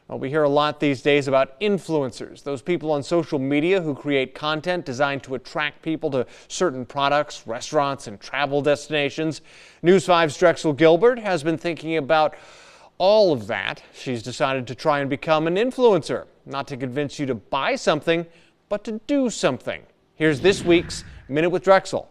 Well, we hear a lot these days about influencers, those people on social media who create content designed to attract people to certain products, restaurants, and travel destinations. News 5's Drexel Gilbert has been thinking about all of that. She's decided to try and become an influencer, not to convince you to buy something, but to do something. Here's this week's Minute with Drexel.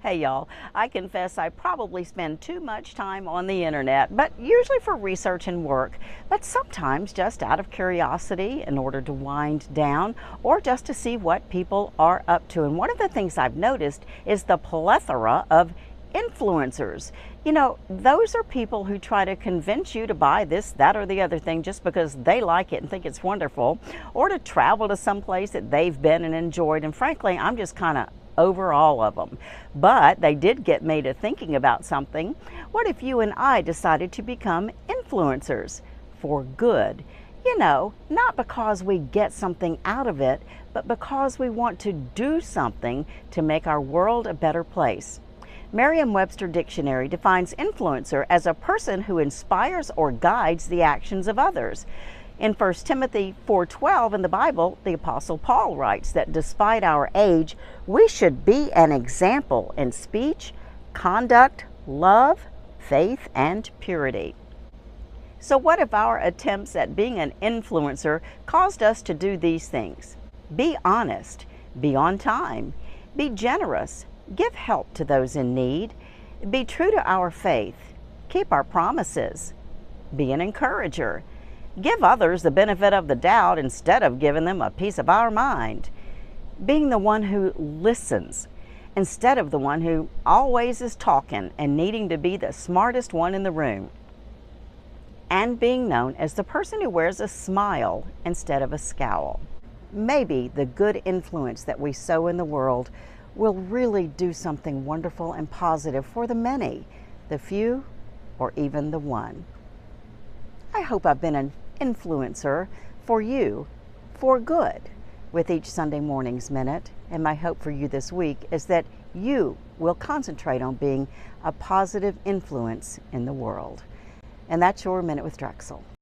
Hey y'all, I confess I probably spend too much time on the internet, but usually for research and work, but sometimes just out of curiosity in order to wind down or just to see what people are up to. And one of the things I've noticed is the plethora of influencers. You know, those are people who try to convince you to buy this, that, or the other thing just because they like it and think it's wonderful, or to travel to some place that they've been and enjoyed. And frankly, I'm just kind of over all of them. But they did get me to thinking about something. What if you and I decided to become influencers for good? You know, not because we get something out of it, but because we want to do something to make our world a better place. Merriam-Webster Dictionary defines influencer as a person who inspires or guides the actions of others. In 1 Timothy 4:12 in the Bible, the Apostle Paul writes that despite our age, we should be an example in speech, conduct, love, faith, and purity. So what if our attempts at being an influencer caused us to do these things? Be honest, be on time, be generous, give help to those in need, be true to our faith, keep our promises, be an encourager, give others the benefit of the doubt instead of giving them a piece of our mind. Being the one who listens instead of the one who always is talking and needing to be the smartest one in the room. And being known as the person who wears a smile instead of a scowl. Maybe the good influence that we sow in the world will really do something wonderful and positive for the many, the few, or even the one. I hope I've been an influencer for you for good with each Sunday morning's Minute. And my hope for you this week is that you will concentrate on being a positive influence in the world. And that's your Minute with Drexel.